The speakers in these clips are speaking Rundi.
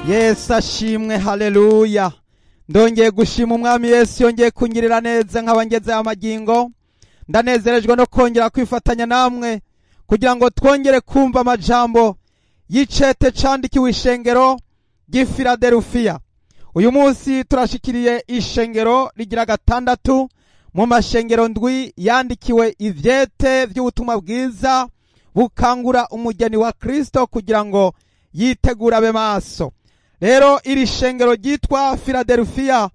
Yesu ashimwe, haleluya. Ndongeye gushima umwami Yesu yongeye kungirira neza nkaba ngeze amagingo. Ndanezerejwe no kongera kwifatanya namwe kugira ngo twongere kumva amajambo y'icete candikiwe ishengero ry'Ifiladelufiya. Uyu munsi turashikiriye ishengero rigira gatandatu mu mashengero ndwi yandikiwe ivyete vy'ubutumwa bwiza bukangura umugeni wa Kristo kugira ngo yitegura abe maso. Rero iri shengero ryitwa Filadelufiya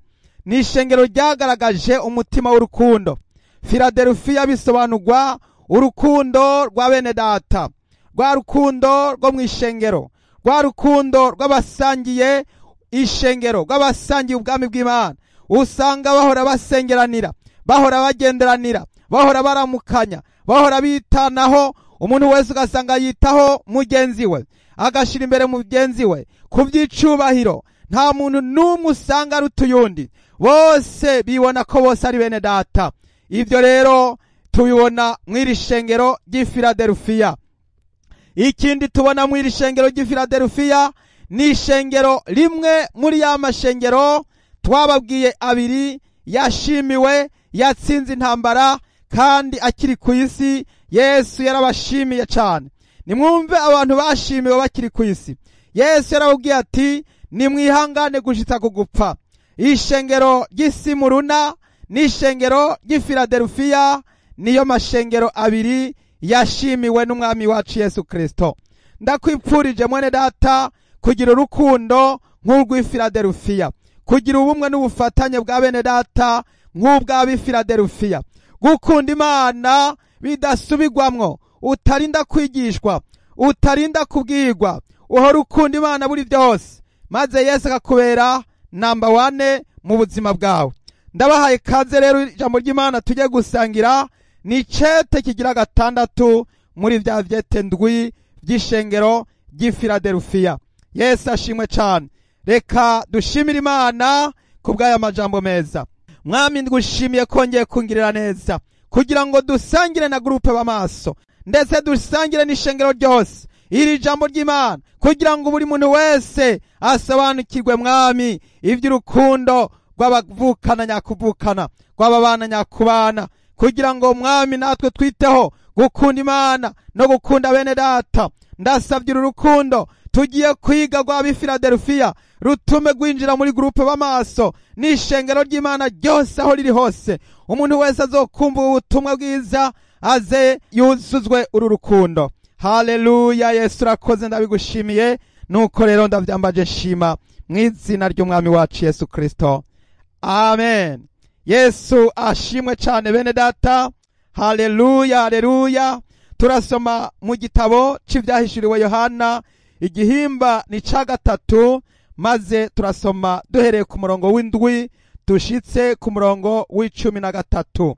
ni ishengero ryagaragaje umutima w'urukundo. Filadelufiya bisobanurwa urukundo rwa bene data, rwa rukundo rwo mw'ishengero, rwa rukundo rw'abasangiye ishengero, rw'abasangiye ubwami bw'Imana. Usanga bahora basengeranira, bahora bagenderanira, bahora baramukanya, bahora bitanaho. Umuntu wese ugasanga yitaho mugenzi we, agashira imbere mugenzi we ku by'icubahiro. Nta muntu n'umwe usanga ari utuyundi, bose bibona ko bose ari bene data. Ivyo rero tubibona mw'iri shengero ry'Ifiladelufiya. Ikindi tubona mw'iri shengero ry'Ifiladelufiya ni ishengero rimwe muri ya mashengero twababwiye abiri yashimiwe, yatsinze intambara kandi akiri ku isi. Yesu yarabashimiye cyane. Nimwumve abantu bashimiwe bakiri ku isi. Yesu yarababwiye ati nimwihangane gushitsa kugupfa. Ishengero ry'Isimuruna n'ishengero ry'Ifiladelufiya niyo mashengero abiri yashimiwe n'umwami wacu Yesu Kristo. Ndakwipfurije mwene data kugira urukundo nk'urw'Ifiladelufiya, kugira ubumwe n'ubufatanye bwa bene data nk'ubw'Abifiladelufiya, gukunda Imana bidasubirwamwo, utarinda kwigishwa, utarinda kubwirwa, uhora ukunda Imana buri byose, maze Yesu akakubera namba 1 mu buzima bwawe. Ndabahaye kaze rero ijambo ry'Imana tujye gusangira. Ni cete kigira gatandatu muri vya vyete ndwi by'ishengero ry'Ifiladelufiya. Yesu ashimwe cyane. Reka dushimire Imana kubw'aya majambo meza. Mwami ndgushimiye kongeye kungirira neza kugira ngo dusangire na groupe b'amaso, ndetse dusangire n'ishengero ryose iri jambo ry'Imana, kugira ngo buri muntu wese asobanukirwe mwami ivy'urukundo rw'abavukana nyakuvukana, rw'ababana nyakubana, kugira ngo mwami natwe twiteho gukunda Imana no gukunda bene data. Ndasavye urukundo tugiye kwiga rw'Abifiladelufiya rutume gwinjira muri groupe b'amaso n'ishengero ry'Imana ryose aho riri hose. Umuntu wese azokumva ubutumwa bwiza aze yuzuzwe uru rukundo. Haleluya. Yesu urakoze, ndabigushimiye. Nuko rero ndavyambaje nshima mw'izina ry'umwami wacu Yesu Kristo, amen. Yesu ashimwe cyane bene data. Haleluya, haleluya. Turasoma mu gitabo c'ivyahishuriwe Yohana, igihimba ni ca gatatu, maze turasoma duhereye ku murongo w'indwi dushitse ku murongo w'13.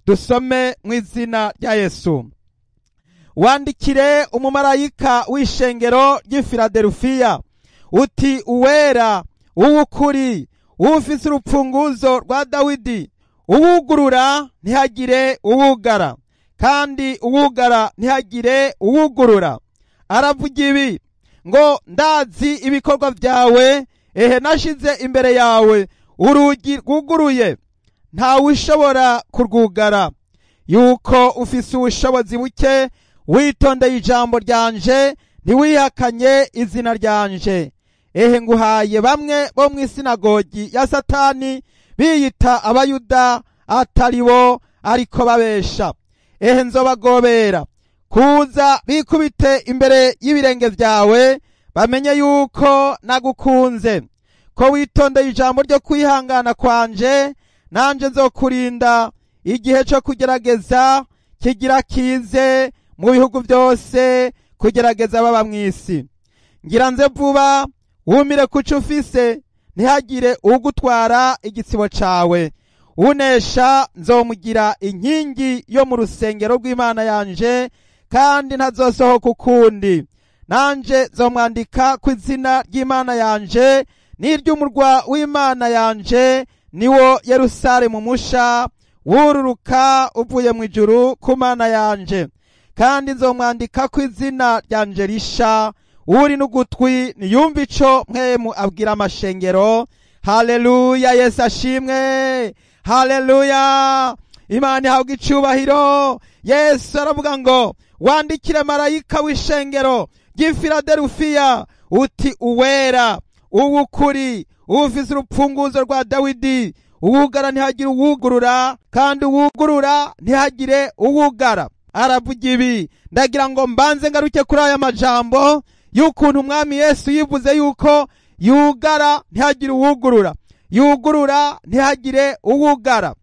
Dusome mw'izina rya Yesu. Wandikire umumarayika w'ishengero ry'Ifiladelufiya uti uwera, uw'ukuri, ufise urupfunguzo rwa Dawidi, uwugurura ntihagire uwugara, kandi uwugara ntihagire uwugurura. Aravuga ibi ngo ndazi ibikorwa vyawe, ehe nashize imbere yawe urugi rwuguruye, ntawushobora kurwugara. Yuko ufise ubushobozi buke, witondeye ijambo ryanje, ntiwihakanye izina ryanje. Ehe nguhaye bamwe bo mw'isinagogi ya Satani biyita abayuda atari bo ariko babesha. Ehe nzobagobera kuza bikubite imbere y'ibirenge vyawe, bamenye yuko nagukunze, ko witondeye ijambo ryo kwihangana kwanje. Nanje nzokurinda igihe cyo kugerageza kigira kize mu bihugu byose, kugerageza baba mw'isi. Ngira nze vuba, wumire kuco ufise, ntihagire ugutwara igitsibo cawe. Unesha nzomugira inkingi yo mu rusengero rw'Imana yanje, kandi ntazosohoka ukundi. Nanje nzomwandika ku izina ry'Imana yanje n'iry'umurwa w'Imana yanje, niwo Yerusalemu musha wururuka uvuye mu ijuru ku Mana yanje. Kandi nzomwandika ku izina ryanje risha, uri n'ugutwi niyumve ico mpwemu abwira amashengero. Haleluya, Yesu ashimwe. Haleluya, Imana ihabwe icubahiro. Yesu aravuga ngo wandikire marayika w'ishengero ry'i Filadelufiya uti uwera, uw'ukuri, ufise urupfunguzo rwa Dawidi, uwugara ntihagire uwugurura, kandi uwugurura ntihagire uwugara. Aravuga ibi, ndagira ngo mbanze ngaruke kuri aya majambo y'ukuntu umwami Yesu yivuze yuko yugara ntihagire uwugurura, yugurura ntihagire uwugara.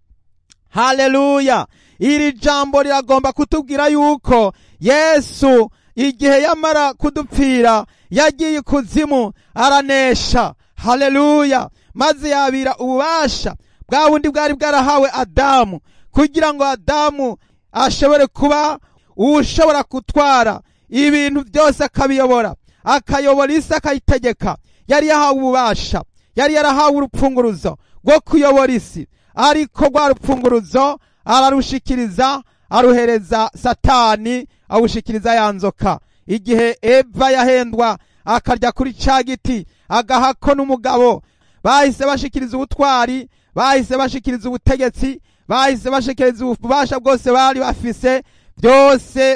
Haleluya, iri jambo riragomba kutubwira yuko Yesu igihe yamara kudupfira yagiye ikuzimu aranesha. Haleluya, maze yabira ububasha bwa bundi bwari bwarahawe Adamu, kugira ngo Adamu ashobore kuba ushobora gutwara ibintu byose, akabiyobora, akayobora isi, akayitegeka. Yari yahawe ububasha, yari yarahawe urupfunguruzo rwo kuyobora isi, ariko rwa rupfunguruzo ararushikiriza, aruhereza Satani, awushikiriza ya nzoka. Igihe Eva yahendwa akarya kuri ca giti agahako n'umugabo, bahise bashikiriza ubutwari, bahise bashikiriza ubutegetsi, bahise bashikiriza ububasha bwose bari bafise,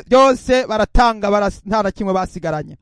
byose baratanga, nta na kimwe basigaranye,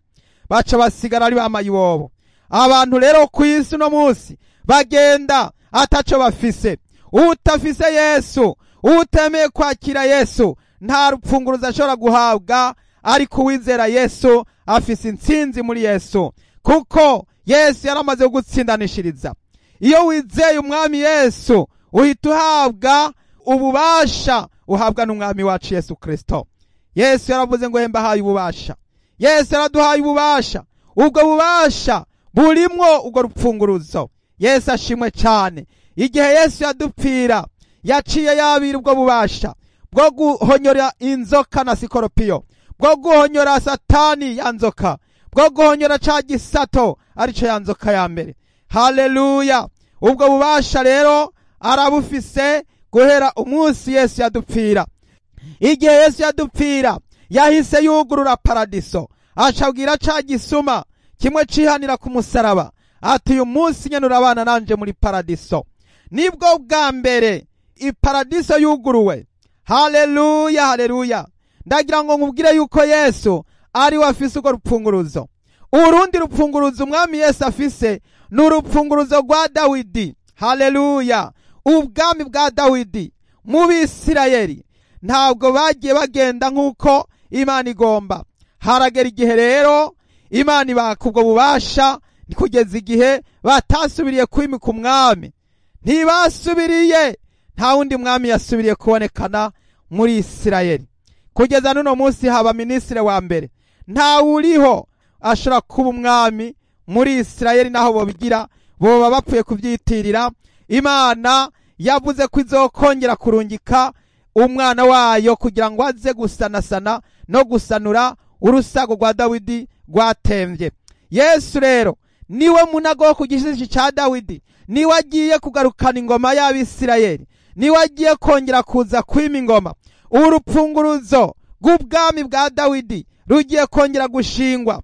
baca basigara ari bamayibobo. Abantu rero ku isi no munsi bagenda ataco bafise. Utafise Yesu, utemeye kwakira Yesu, nta rupfunguruzo ashobora guhabwa, ariko uwizera Yesu afise intsinzi muri Yesu, kuko Yesu yaramaze gutsindanishiriza. Iyo wizeye umwami Yesu uhita uhabwa ububasha uhabwa n'umwami wacu Yesu Kristo. Yesu yaravuze ngo mbahaye ububasha. Yesu yaraduhaye ububasha, ubwo bubasha burimwo ubwo rupfunguruzo. Yesu ashimwe cyane. Igihe Yesu yadupfira yaciye yabira ubwo bubasha bwo guhonyora inzoka na sikoropiyo, bwo guhonyora Satani ya nzoka, bwo guhonyora ca gisato arico ya nzoka ya mbere. Haleluya, ubwo bubasha rero arabufise guhera umunsi Yesu yadupfira. Igihe Yesu yadupfira yahise yugurura paradiso, acabwira ca gisuma kimwe cihanira ku musaraba ati uyu munsi nyene urabana nanje muri paradiso. Nibwo bwa mbere iparadiso yuguruwe. Haleluya, haleluya. Ndagira ngo nkubwire yuko Yesu ari we afise urwo rupfunguruzo. Urundi rupfunguruzo umwami Yesu afise ni urupfunguruzo rwa Dawidi. Haleluya, ubwami bwa Dawidi mu Bisirayeli ntabwo bagiye bagenda nk'uko Imana igomba. Haragera igihe rero Imana ibaka ubwo bubasha, kugeza igihe batasubiriye kwimika umwami. Ntibasubiriye, nta wundi mwami yasubiriye kubonekana muri Isirayeli. Kugeza n'uno munsi haba minisitiri wa mbere, nta uriho ashobora kuba umwami muri Isirayeli, naho bobigira boba bapfuye kubyitirira. Imana yavuze ko izokongera kurungika umwana wayo kugira ngo aze gusanasana no gusanura urusago rwa Dawidi rwatemvye. Yesu rero niwe munago wo ku gishitsi ca Dawidi, niwe agiye kugarukana ingoma y'Abisirayeli, niwe agiye kongera kuza kwima ingoma. Urupfunguruzo rw'ubwami bwa Dawidi rugiye kongera gushingwa,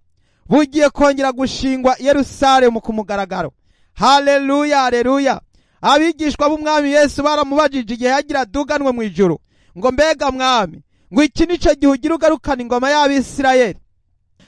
bugiye kongera gushingwa Yerusalemu ku mugaragaro. Haleluya, haleluya. Abigishwa b'umwami Yesu baramubajije igihe yagira duganwe mu ijuru ngo mbega mwami, ngo iki nico gihe ugira ugarukana ingoma y'Abisirayeli?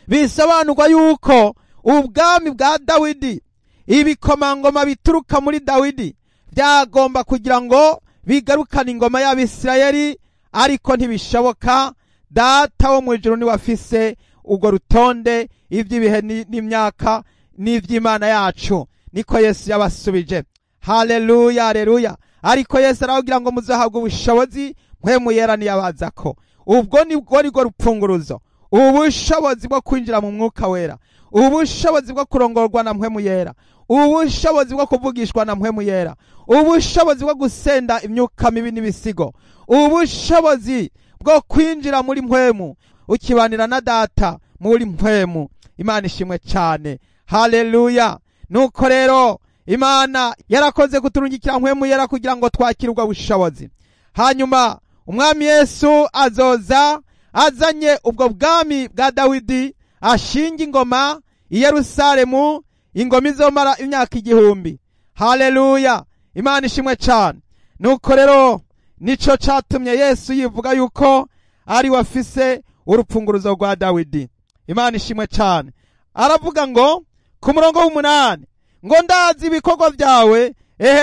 Bisobanurwa yuko ubwami bwa Dawidi, ibikomangoma bituruka muri Dawidi byagomba kugira ngo bigarukane ingoma y'Abisirayeli, ariko ntibishoboka. Data wo mu ijuru ni wafise ubwo rutonde iby'ibihe n'imyaka n'ivy'Imana yacu. Niko Yesu yabasubije. Haleluya, haleluya. Ariko Yesu aravugira ngo muzahabwa ubushobozi mpwemu yera niyabazako. Ubwo nibwo rwo rupfunguruzo, ubushobozi bwo kwinjira mu mwuka wera, ubushobozi bwo kurongorwa na mpwemu yera, ubushobozi bwo kuvugishwa na mpwemu yera, ubushobozi bwo gusenda imyuka mibi n'ibisigo, ubushobozi bwo kwinjira muri mpwemu ukibanira na Data muri mpwemu. Imana ishimwe cyane. Haleluya. Nuko rero Imana yarakoze kuturungikira mpwemu yera kugira ngo twakire ubwo bushobozi. Hanyuma umwami Yesu azoza azanye ubwo bwami bwa Dawidi, ashinga ingoma, i Yerusalemu ingoma izomara imyaka 1000. Haleluya, Imana ishimwe cyane. Nuko rero nico catumye Yesu yivuga yuko ari wafise urupfunguruzo rwa Dawidi. Imana ishimwe cyane. Aravuga ngo ku murongo w'8 ngo ndazi ibikorwa byawe,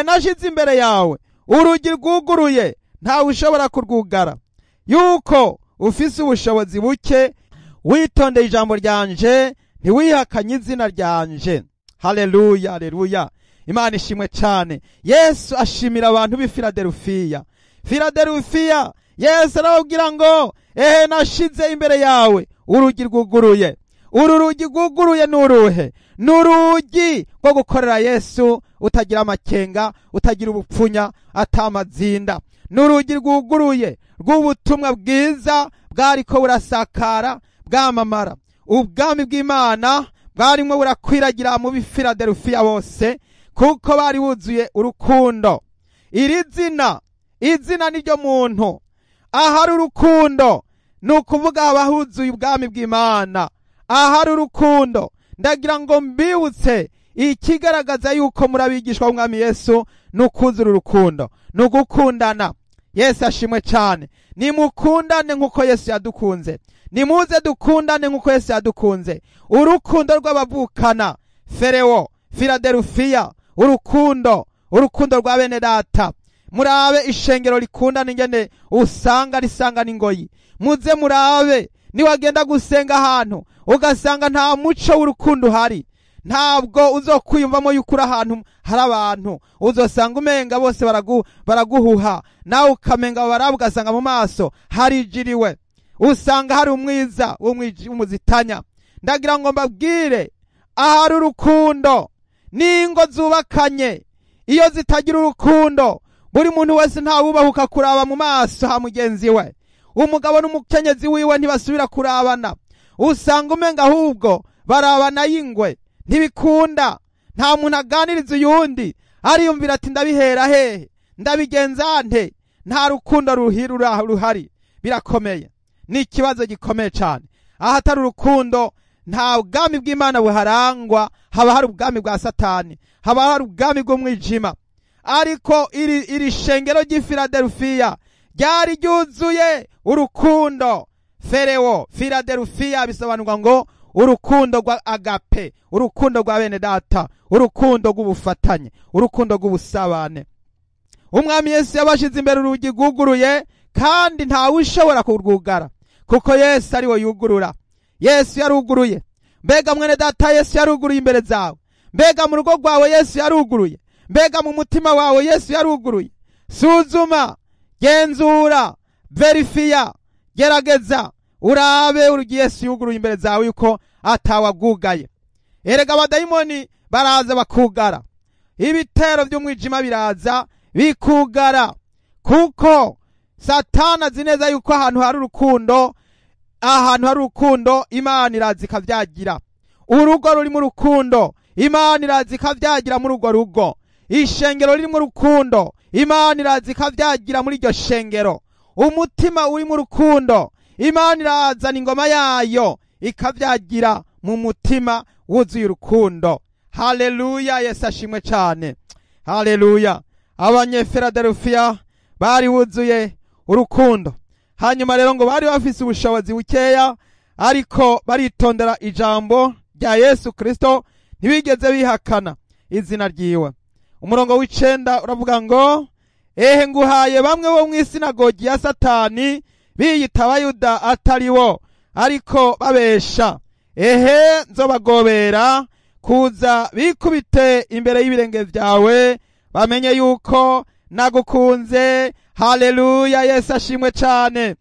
nashize imbere yawe urugi rwuguruye ntawe ushobora kurwugara, yuko ufise ubushobozi buke, witondeye ijambo ryanje, ntiwihakanye izina ryanje. Haleluya, haleluya, Imana ishimwe cyane. Yesu ashimira abantu b'i Filadelufiya. Filadelufiya, Yesu arababwira ngo nashize imbere yawe urugi rwuguruye. Uru rugi rwuguruye nuruhe? Nurugi rwo gukorera Yesu utagira amakenga, utagira ubupfunya, atamazinda. Nurugi rwuguruye rw'ubutumwa bwiza bwariko burasakara bwamamara. Ubwami bw'Imana bwarimo burakwiragira mu Filadelufiya bose, kuko bari buzuye urukundo. Iri izina niryo muntu. Ahari urukundo nukuvuga abahuzuye ubwami bw'Imana. Ahari urukundo, ndagira ngo mbibutse ikigaragaza yuko murabigishwa b'Umwami Yesu nukuzura urukundo, nugukundana. Yesu ashimwe cyane. Nimukundane nkuko Yesu yadukunze. Nimuze dukundane nkuko Yesu yadukunze. Urukundo rw'abavukana, Ferewo, Filadelufiya, urukundo rwa bene data. Murabe ishengero rikundana ingene usanga risanga n'ingoyi. Muze murabe niwagenda gusenga ahantu ugasanga nta muco w'urukundo uhari, ntabwo uzokwiyumvamo yuko uri ahantu hari abantu. Uzosanga umenga bose baraguhuha, nawe ukamenga baraba ugasanga mu maso harijiriwe, usanga hari umwiza w'umuzitanya. Ndagira ngo mbabwire, ahari urukundo n'ingo zubakanye. Iyo zitagira urukundo, buri muntu wese ntawubahuka kuraba mu maso ha mugenzi we. Umugabo n'umukenyezi wiwe ntibasubira kurabana, usanga umenga ahubwo barabana y'ingwe. Ntibikunda, nta muntu aganiriza uyundi ariyumvira ati ndabihera hehe, ndabigenza nte. Nta rukundo ruhari. Birakomeye, ni ikibazo gikomeye cyane. Ahatari urukundo nta bwami bw'Imana buharangwa, haba hari ubwami bwa Satani, haba hari ubwami bw'umwijima. Ariko iri shengero ry'i Filadelufiya ryari ryuzuye urukundo. Ferewo, Filadelufiya bisobanurwa ngo urukundo rwa agape, urukundo rwa bene data, urukundo rw'ubufatanye, urukundo rw'ubusabane. Umwami Yesu yabashize imbere urugi rwuguruye, kandi ntawe ushobora kurwugara, kuko Yesu ari we yugurura. Yesu yaruguruye. Mbega mwene data, Yesu yaruguruye imbere zawe. Mbega mu rugo rwawe Yesu yaruguruye. Mbega mu mutima wawe Yesu yaruguruye. Suzuma, genzura, verifiya, gerageza urabe urugi Yesu yuguruye imbere zawe yuko atawagwugaye. Erega abadayimoni baraza bakugara, ibitero by'umwijima biraza bikugara, kuko Satani azi neza yuko ahantu hari urukundo Imana iraza ikavyagira. Urugo ruri mu rukundo, Imana iraza ikavyagira muri urwo rugo. Ishengero riri mu rukundo, Imana iraza ikavyagira muri iryo shengero. Umutima uri mu rukundo, Imana irazana ingoma yayo ikavyagira mu mutima wuzuye urukundo. Haleluya, Yesu ashimwe cyane. Haleluya. Abanyefiladelufiya bari wuzuye urukundo. Hanyuma rero ngo bari bafise ubushobozi bukeya, ariko baritondera ijambo rya Yesu Kristo, ntibigeze bihakana izina ryiwe. Umurongo w'9 uravuga ngo nguhaye bamwe bo mw'isinagogi ya Satani, biyita Abayuda atari bo, ariko babesha. Nzobagobera kuza bikubite imbere y'ibirenge vyawe, bamenye yuko nagukunze. Haleluya, Yesu ashimwe cyane.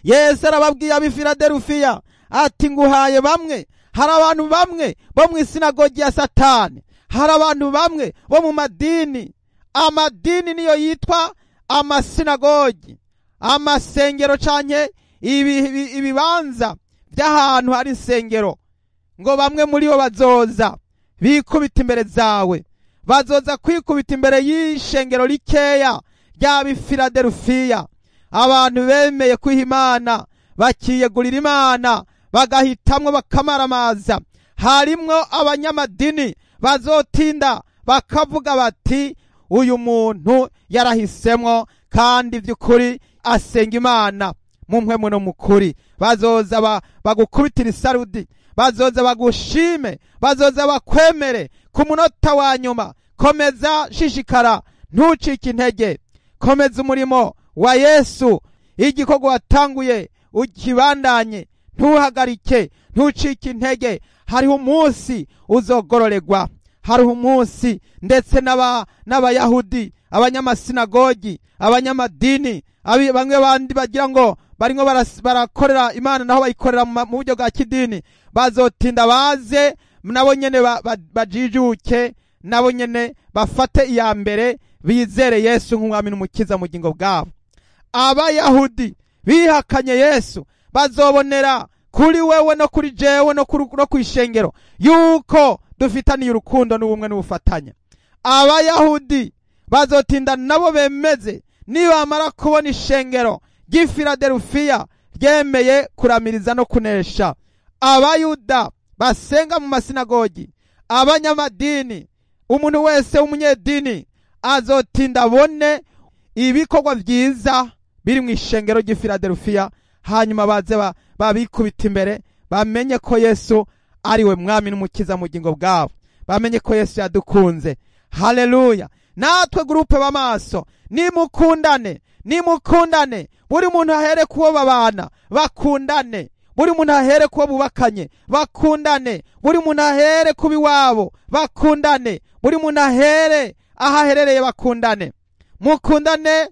Yesu arababwiye ab'i Filadelufiya ati nguhaye bamwe. Hari abantu bamwe bo mw'isinagogi ya Satani, hari abantu bamwe bo mu madini. Amadini niyo yitwa amasinagogi, amasengero canke ibibanza by'ahantu hari insengero. Ngo bamwe muri bo bazoza bikubita imbere zawe, bazoza kwikubita imbere y'ishengero rikeya ry'ab'i Filadelufiya. Abantu bemeye kwiha Imana, bakiyegurira Imana, bagahitamwo bakamaramaza. harimwo abanyamadini bazotinda bakavuga bati uyu muntu yarahisemwo kandi by'ukuri asenga Imana mu mpwemu no mukuri. Bazoza bagukubitira isarudi, bazoza bagushime, bazoza bakwemere ku munota wa nyuma. Komeza, shishikara, ntucike intege, komeza umurimo wa Yesu. Igikorwa watanguye ukibandanye, ntuhagarike, ntucike intege. Hariho umunsi uzogororerwa, hariho umunsi ndetse n'abayahudi, abanyamasinagogi, abanyamadini, bamwe bandi bagira ngo barimo barakorera Imana naho bayikorera mu buryo bwa kidini, bazotinda baze nabo nyene bajijuke, nabo nyene bafate iya mbere, bizere Yesu nk'umwami n'umukiza mu bugingo bwabo. Abayahudi bihakanye Yesu bazobonera kuri wewe no kuri jewe no kwishengero yuko dufitaniye urukundo n'ubumwe n'ubufatanya. Abayahudi bazotinda nabo bemeze nibamara kubona ishengero ry'Ifiladelufiya ryemeye kuramiriza no kunesha. Abayuda basenga mu masinagogi, abanyamadini, umuntu wese w'umunyedini azotinda abone ibikorwa byiza biri mu ishengero ry'Ifiladelufiya, hanyuma baze babikubita imbere, bamenye ko Yesu ari we mwami n'umukiza mu bugingo bwabo, bamenye ko Yesu yadukunze. Haleluya! Natwe gurupe b'amaso nimukundane, nimukundane. Buri muntu ahere kuwo babana bakundane, buri muntu ahere kuwo bubakanye bakundane, buri muntu ahere kubi wabo bakundane, buri muntu ahere ahaherereye bakundane. Mukundane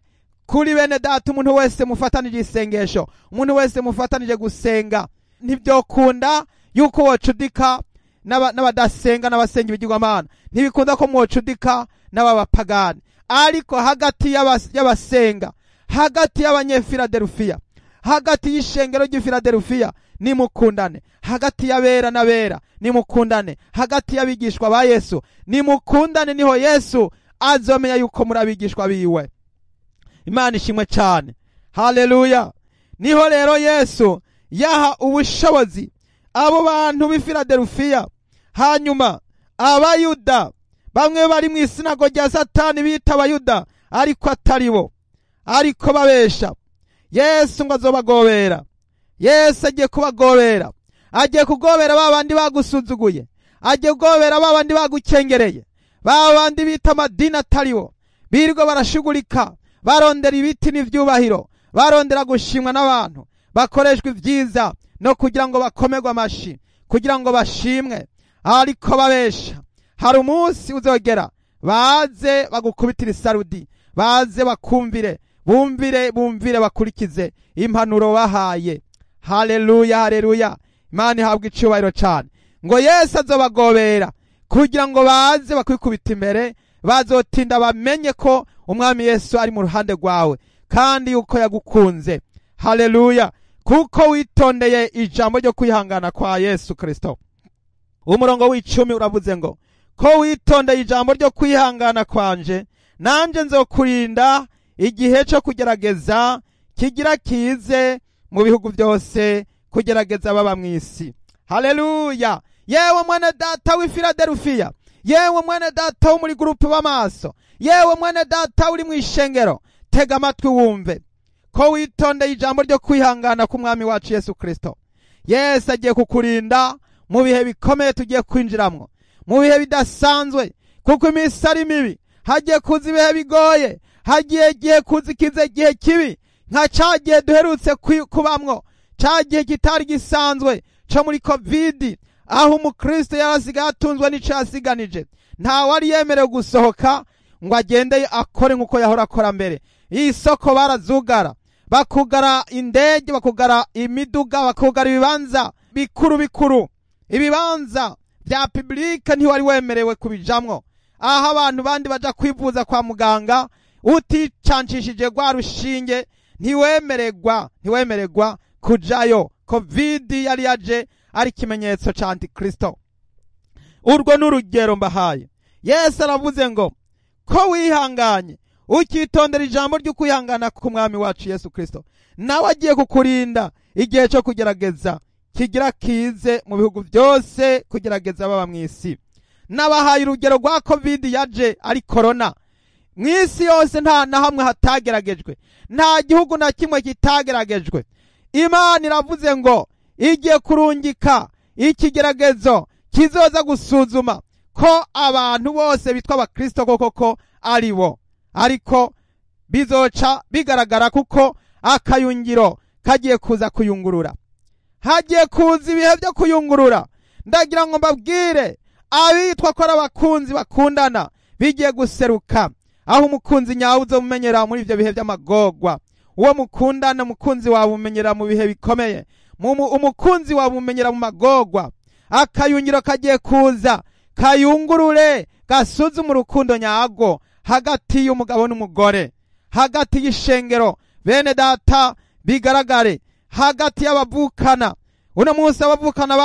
kuri bene data. Umuntu wese mufatanije isengesho, umuntu wese mufatanije gusenga. Ntibyokunda yuko wocudika n'abadasenga n'abasenga ibigirwamana, ntibikunda ko mwocudika n'abapagani. Ariko hagati y'abasenga, hagati y'abanyefiladelufiya, hagati y'ishengero ry'Ifiladelufiya nimukundane, hagati y'abera n'abera nimukundane, hagati y'abigishwa ba Yesu nimukundane. Niho Yesu azomenya yuko muri abigishwa biwe. Imana ishimwe cyane. Haleluya! Niho rero Yesu yaha ubushobozi abo bantu b'Ifiladelufiya. Hanyuma abayuda bamwe bari mu isinago rya Satani bita abayuda ariko atari bo, ariko babesha, Yesu ngo azobagobera. Yesu agiye kubagobera, agiye kugobera babandi bagusuzuguye, agiye kugobera babandi bagukengereye, babandi bita amadini atari bo, birirwa barashugurika barondera ibiti n'ivyubahiro, barondera gushimwa n'abantu, bakoreshwa ivyiza no kugira ngo bakomerwe amashi, kugira ngo bashimwe, ariko babesha. Hari umunsi uzogera baze bagukubitira isarudi, baze bakumvire, bumvire bakurikize impanuro bahaye. Haleluya, haleluya! Imana ihabwa icubahiro cyane. Ngo Yesu azobagobera kugira ngo baze bakwikubita imbere, bazotinda bamenye ko umwami Yesu ari mu ruhande rwawe kandi yuko yagukunze. Haleluya! Kuko witondeye ijambo ryo kwihangana kwa Yesu Kristo. Umurongo w'10 uravuze ngo, ko witondeye ijambo ryo kwihangana kwanje, nanje nzokurinda igihe cyo kugerageza kigira kize mu bihugu byose, kugerageza baba mw'isi. Haleluya! Yewe mwene data w'Ifiladelufiya, yewe mwene data wo muri gurupe b'amaso, yewe mwene data uri mu ishengero, tega amatwi wumve ko witondeye ijambo ryo kwihangana k'umwami wacu Yesu Kristo. Yesu agiye kukurinda mu bihe bikomeye tugiye kwinjiramwo, mu bihe bidasanzwe, kuko iminsi ari mibi. Hagiye kuza ibihe bigoye, hagiye kuza igihe kibi nka ca gihe duherutse kubamwo, ca gihe kitari gisanzwe co muri COVID, aho umukristo yarasigaye atunzwe n'ico yasiganije. Nta wari yemerewe gusohoka ngo agende akore nk'uko yahora akora mbere. Isoko barazugara, bakugara indege, bakugara imiduga, bakugara ibibanza bikuru, ibibanza bya publike ntiwari wemerewe kubijamwo. Aho abantu bandi baja kwivuza kwa muganga uticanshishije gwa rushinge ntiwemererwa kujayo. COVID yari yaje ari kimenyetso ca Antikristo. Urwo n'urugero mbahaye. Yesu aravuze ngo, ko wihanganye ukitondera ijambo ryo kwihangana k'umwami wacu Yesu Kristo, nawe agiye kukurinda igihe cyo kugerageza kigira kize mu bihugu byose kugerageza baba mw'isi. Nabahaye urugero rwa covid yaje ari corona. Mw'isi yose nta na hamwe hatageragejwe, nta gihugu na kimwe kitageragejwe. Imana iravuze ngo igiye kurungika ikigeragezo kizoza gusuzuma ko abantu bose bitwa abakristo koko ari bo, ariko bizoca bigaragara kuko akayungiro kagiye kuza kuyungurura. Hagiye kuza ibihe byo kuyungurura. Ndagira ngo mbabwire abitwa ko ari abakunzi bakundana bigiye guseruka, aho umukunzi nyawe uzomumenyera muri ivyo bihe by'amagorwa. Uwo mukundana umukunzi wawe umenyera mu bihe bikomeye, umukunzi wawe umenyera mu magorwa. Akayungiro kagiye kuza kayungurure gasuzume urukundo nyago hagati y'umugabo n'umugore, hagati y'ishengero bene data bigaragare, hagati y'abavukana. Uno munsi abavukana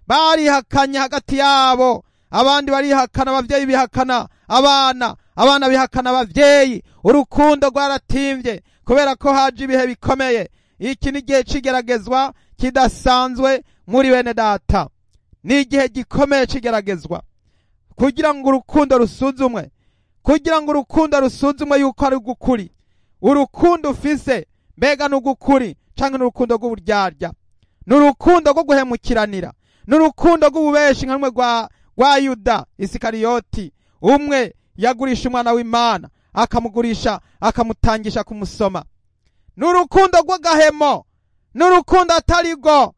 barihakanye hagati yabo, abandi barihakana, abavyeyi bihakana abana bihakana abavyeyi. Urukundo rwaratimvye kubera ko haje ibihe bikomeye. Iki ni igihe cigeragezwa kidasanzwe muri bene data, ni igihe gikomeye cigeragezwa kugira ngo urukundo rusuzumwe, kugira ngo urukundo rusuzumwe yuko ari gukuri. Urukundo ufise mbega n'ugukuri canke n'urukundo rw'uburyarya, n'urukundo rwo guhemukiranira, n'urukundo rw'ububeshi nka rumwe rwa Yuda Isikariyoti. Umwe yagurisha umwana w'Imana akamugurisha akamutangisha kumusoma. N'urukundo rw'agahemo, n'urukundo atarigo,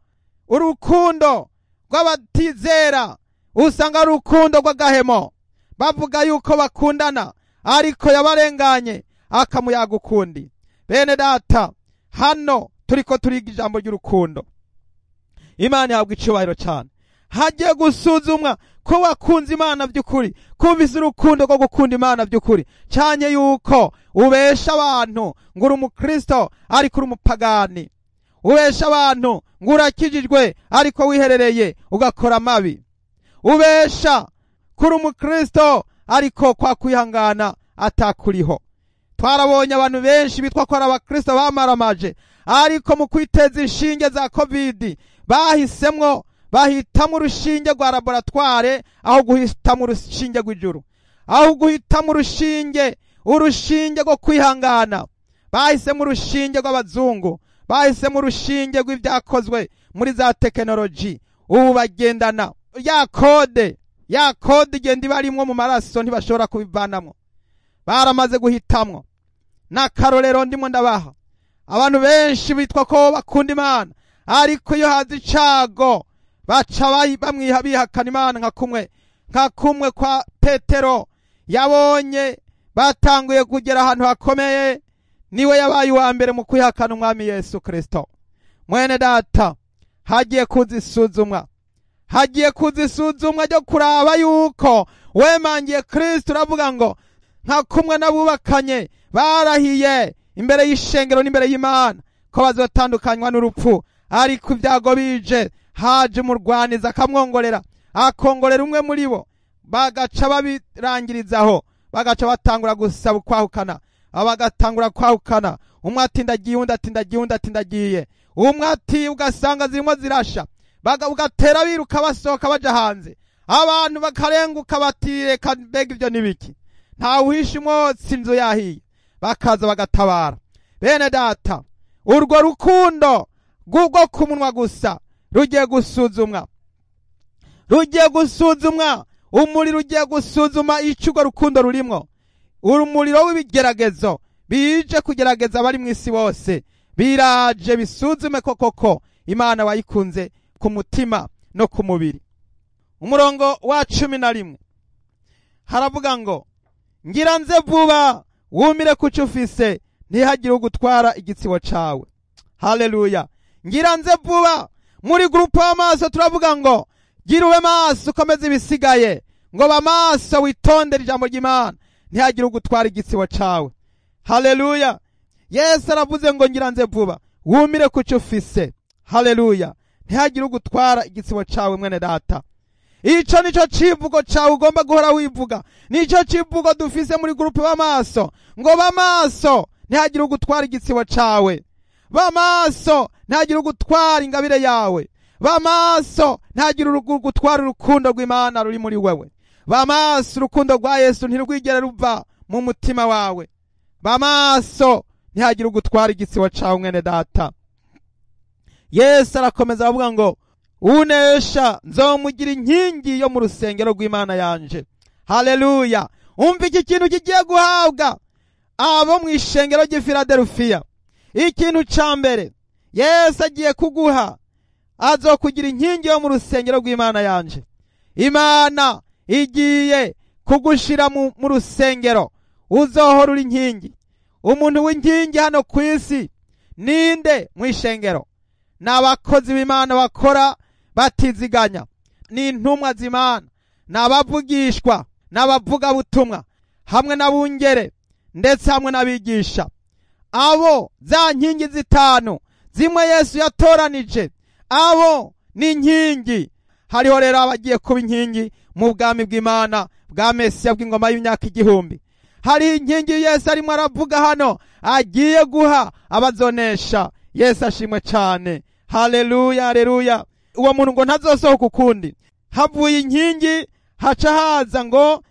urukundo rw'abatizera usanga ari urukundo rw'agahemo. Bavuga yuko bakundana ariko yabarenganye akamuyaga ukundi. Bene data, hano turiko turiga ijambo ry'urukundo. Imana ihabwa icubahiro cyane. Hagiye gusuzumwa ko wakunze Imana by'ukuri, kumvise urukundo rwo gukunda Imana by'ukuri, cyanye yuko ubesha abantu ngo uri umukristo ariko uri umupagani, ubesha abantu ngo urakijijwe ariko wiherereye ugakora amabi, ubesha kuri umukristo ariko kwa kwihangana atakuriho. Twarabonye abantu benshi bitwa ko ari abakristo bamaramaje, ariko mu kwiteza inshinge za covid bahitamo urushinge rwa laboratoire aho guhitamo urushinge rw'ijuru, aho guhitamo urushinge rwo kwihangana. Bahisemo urushinge rw'abazungu, bahisemo urushinge rw'ibyakozwe muri za tekinoloji. Ubu bagendana ya kode igenda ibarimwo mu maraso, ntibashobora kubivanamwo. Baramaze guhitamwo. N'akarorero ndimo ndabaha, abantu benshi bitwa ko bakunda Imana, ariko iyo haza icago baca bihakana Imana nka kumwe kwa Petero. Yabonye batanguye kugera ahantu hakomeye, niwe yabaye uwa mbere mu kwihakana umwami Yesu Kristo. Mwene data, hagiye kuzisuzumwa ryo kuraba yuko wemangiye Kristo. Uravuga ngo nka kumwe n'abubakanye barahiye imbere y'ishengero n'imbere y'Imana ko bazotandukanywa n'urupfu, ariko ibyago bije haje umurwaniza akamwongorera, akongorera umwe muri bo, bagaca babirangirizaho, bagaca batangura gusaba kwahukana. Abagatangura kwahukana, umwe ati ndagiye, undi ati ndagiye, undi ati ndagiye, umwe ati ugasanga zirimo zirasha, ugatera biruka basohoka baja hanze, abantu bakarenguka bati reka mbega ivyo nibiki, nta uhisha umwotsi inzu yahiye, bakaza bagatabara. Bene data, urwo rukundo rwo ku munwa gusa rugiye gusuzumwa, umuriro ugiye gusuzuma icyo urwo rukundo rurimwo. Urumuriro w'ibigeragezo bije kugerageza abari mu isi bose, biraje bisuzume koko Imana wayikunze ku mutima no ku mubiri. Umurongo wa 11 haravuga ngo ngira nze vuba wumire kuco ufise, ntihagire ugutwara igitsibo cawe. Haleluya. Ngira nze vuba. Muri grupo y'amaso turavuga ngo gira ube maso ukomeze ibisigaye, ngo bamaso witondere ijambo ry'Imana, ntihagire ugutwara igitsibo cawe. Haleluya. Yesu aravuze ngo ngira nze vuba wumire kuco ufise. Haleluya. Ntihagire ugutwara igitsibo cawe mwene data. Ico nico civugo cawe ugomba guhora wivuga, nico civugo dufise muri grupo b'amaso, ngo bamaso ntihagire ugutwara igitsibo cawe. ba maso ntagire ugutwara ingabire yawe, ba maso ntagire ugutwara urukundo rw'Imana ruri muri wewe, ba maso urukundo rwa Yesu ntirwigere ruva mu mutima wawe, ba maso ntihagire ugutwara igisibo cawe mwene data. Yesu arakomeza avuga ngo unesha nzomugira inkingi yo mu rusengero rw'Imana yanje. Haleluya! Umva iki kintu kigiye guhabwa abo mu ishengero ry'i Filadelufiya. Ikintu ca mbere Yesu agiye kuguha, azokugira inkingi yo mu rusengero rw'Imana yanje. Imana igiye kugushira mu rusengero uzohora uri inkingi. Umuntu w'inkingi hano ku isi ninde mu ishengero? N'abakozi b'Imana bakora batiziganya, n'intumwa z'Imana, n'abavugishwa, n'abavuga butumwa, hamwe n'abungere ndetse hamwe n'abigisha. Abo za nkingi zitanu zimwe Yesu yatoranije, abo ni inkingi. Hariho rero abagiye kuba inkingi mu bwami bw'Imana bwa Mesiya bw'ingoma y'imyaka 1000. Hari inkingi Yesu arimo aravuga hano agiye guha abazonesha. Yesu ashimwe cyane. Haleluya, haleluya. Uwo muntu ngo ntazosohoka ukundi. Havuye inkingi haca haza ngo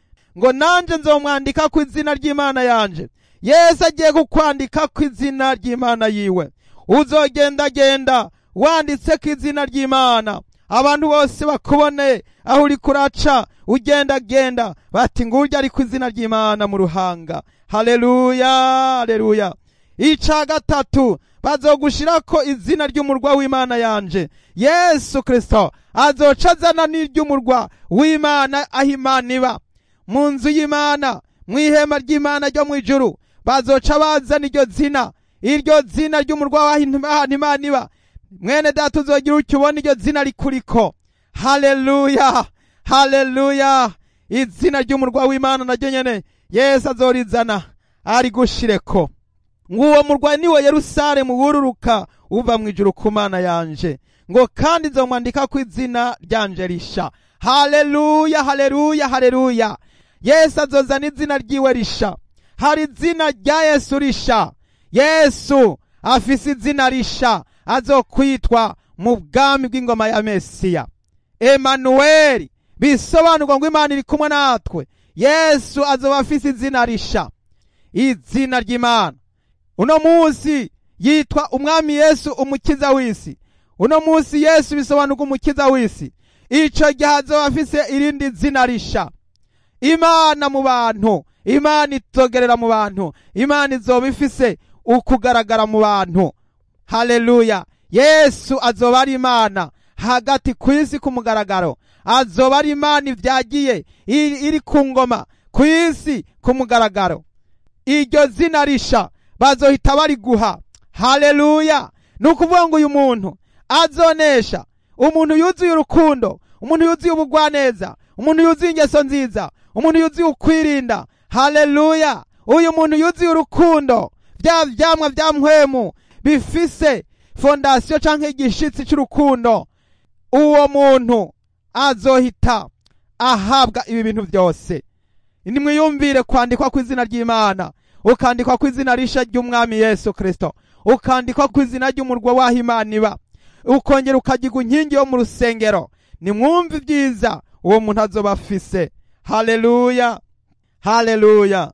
nanje nzomwandika ku izina ry'Imana yanje. Yesu agiye kukwandika ku izina ry'Imana yiwe. Uzogendagenda wanditse ku izina ry'Imana, abantu bose bakubone aho uri kuraca ugendagenda bati ngurya ari ku izina ry'Imana mu ruhanga. Haleluya, haleluya. Ica gatatu bazogushirako izina ry'umurwa w'Imana yanje. Yesu Kristo azoca azana n'iry'umurwa w'Imana aho Imana iba, mu nzu y'Imana, mu ihema ry'Imana ryo mu ijuru. Bazoca bazana iryo zina ry'umurwa w'aho Imana iba. Mwene data uzogira ucyo ubona iryo zina rikuriko. Haleluya, haleluya. Izina ry'umurwa w'Imana naryo nyene Yesu azorizana ari gushireko. Nguwo murwa niwe Yerusalemu wururuka uva mu ijuru ku Mana yanje, ngo kandi nzomwandika ku izina ryanje risha. Haleluya, haleluya, haleluya. Yesu azozana izina ryiwe risha. Hari izina rya Yesu risha. Yesu afise izina risha azokwitwa mu bwami bw'ingoma ya Mesiya. Emanueli bisobanurwa ngo Imana iri kumwe natwe. Yesu azoba afise izina risha, izina ry'Imana. Uno munsi yitwa umwami Yesu umukiza w'isi. Uno munsi Yesu bisobanurwa umukiza w'isi. Ico gihe azoba afise irindi zina risha. Imana mu bantu, Imana itogerera mu bantu, Imana izoba ifise ukugaragara mu bantu. Haleluya. Yesu azoba ari Imana hagati ku isi ku mugaragaro. Azoba ari Imana ivyagiye iri ku ngoma ku isi ku mugaragaro. Iryo zina risha bazohita bari guha. Haleluya. Nukuvuga ngo uyu muntu azonesha, umuntu yuzuye urukundo, umuntu yuzuye ubugwaneza, umuntu yuzuye ingeso nziza, umuntu yuzuye ukwirinda. Haleluya. Uyu muntu yuzuye urukundo, bya vyamwa vya mpwemu bifise fondasiyo canke igishitsi cy'urukundo, uwo muntu azohita ahabwa ibi bintu byose. Nimwiyumvire kwandikwa ku izina ry'Imana, ukandikwa ku izina risha ry'umwami Yesu Kristo, ukandikwa ku izina ry'umurwa w'aho Imana iba, ukongera ukagirwa inkingi yo mu rusengero. Nimwumve ibyiza uwo muntu azoba afise. Haleluya, haleluya.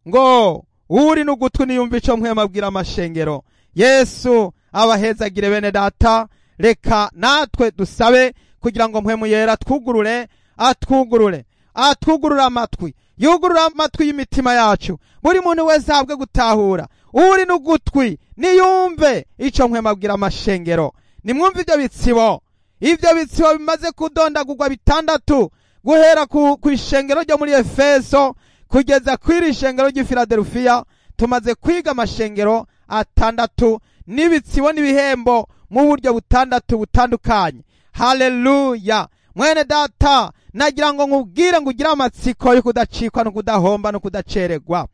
Ngo uri n'ugutwi niyumve ico mpwema abwira amashengero. Yesu abahezagire bene data. Reka natwe dusabe kugira ngo mpwemu yera atwugurure amatwi, yugurura amatwi y'imitima yacu. Buri muntu wese ahabwe gutahura. Uri n'ugutwi niyumve ico mpwema abwira amashengero. Nimwumve ibyo bitsibo bimaze kudondagurwa 6 guhera ku ishengero ryo muri Efeso kugeza kw'iri ishengero ry'i Filadelufiya. Tumaze kwiga amashengero 6 n'ibitsibo n'ibihembo mu buryo 6 butandukanye. Haleluya. Mwene data, nagira ngo nkubwire ngo ugire amatsiko yo kudacikwa no kudahomba no kudaceregwa.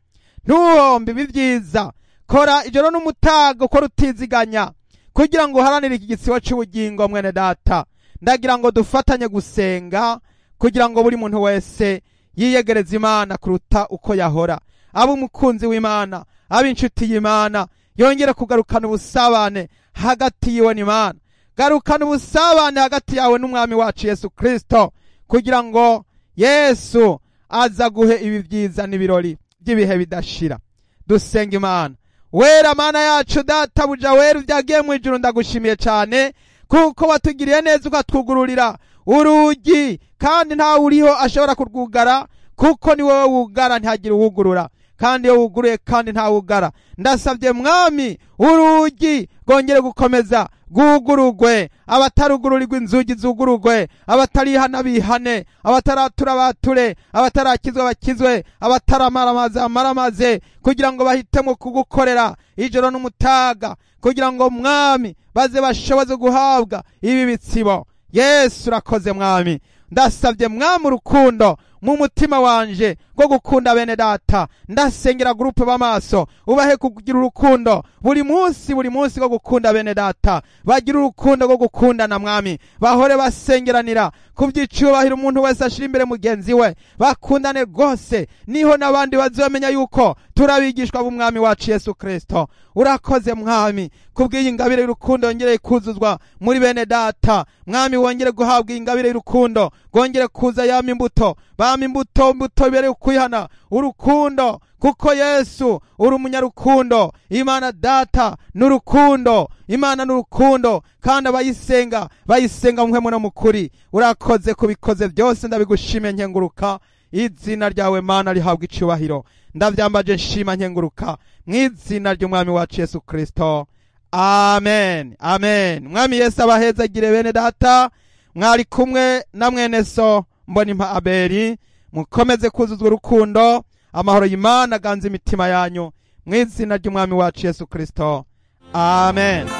Ntuhombe ibivyiza. Kora ijoro n'umutaga, ukora utiziganya kugira ngo uharanire iki gitsibo cy'ubugingo. Mwene data, ndagira ngo dufatanye gusenga kugira ngo buri muntu wese yiyegereza Imana kuruta uko yahora. Abo umukunzi w'Imana, abo inshuti y'Imana, yongere kugarukana ubusabane hagati yiwe n'Imana. Garukana ubusabane hagati yawe n'umwami wacu Yesu Kristo, kugira ngo Yesu aza guhe ibi byiza n'ibirori by'ibihe bidashira. Dusenga Imana. Wera Mana yacu, data buja wera byagiye mu ijuru, ndagushimiye cyane kuko watugiriye neza ukatwugururira urugi, kandi nta uriho ashobora kurwugara, kuko ni wowe wugara ntihagire uwugurura, kandi iyo wuguruye kandi nta wugara. Ndasabye mwami urugi rwongere gukomeza gugurugwe, abatarugururirwa inzugi zugurugwe, abatarihana bihane, abataratura bature, abatarakizwa bakizwe, abataramaramaza maramaze, kugira ngo bahitemo kugukorera ijoro n'umutaga, kugira ngo mwami baze bashoboze guhabwa ibi bitsibo. Yesu urakoze mwami. Ndasabye mwami urukundo mu mutima wanje rwo gukunda bene data. Ndasengera groupe b'amaso, ubahe kugira urukundo buri munsi rwo gukunda bene data, bagira urukundo rwo gukundana mwami, bahore basengeranira ku byicubahiro, umuntu wese ashira imbere mugenzi we, bakundane rwose, niho n'abandi bazomenya yuko turabigishwa b'umwami wacu Yesu Kristo. Urakoze mwami kubw'iyi ingabire y'urukundo yongere kuzuzwa muri bene data. Mwami wongere guhabwa ingabire y'urukundo, wongere kuza yama imbuto, bama imbuto bere kwihana urukundo, kuko Yesu uri umunyarukundo. Imana data n'urukundo, Imana n'urukundo, kandi abayisenga bayisenga muhemu no mukuri. Urakoze kubikoze byose, ndabigushime nkenguruka. Izina ryawe Mana rihabwa icubahiro, ndavyambaje nshima nkenguruka mu izina ry'umwami wacu Yesu Kristo. Amen, amen. Mwami Yesu abahezagire bene data, mwari kumwe na mwene so Mbonimpa Abeli. Mukomeze kuzuzwa urukundo, amahoro y'Imana ganze imitima yanyu mu izina ry'umwami wacu Yesu Kristo. Amen.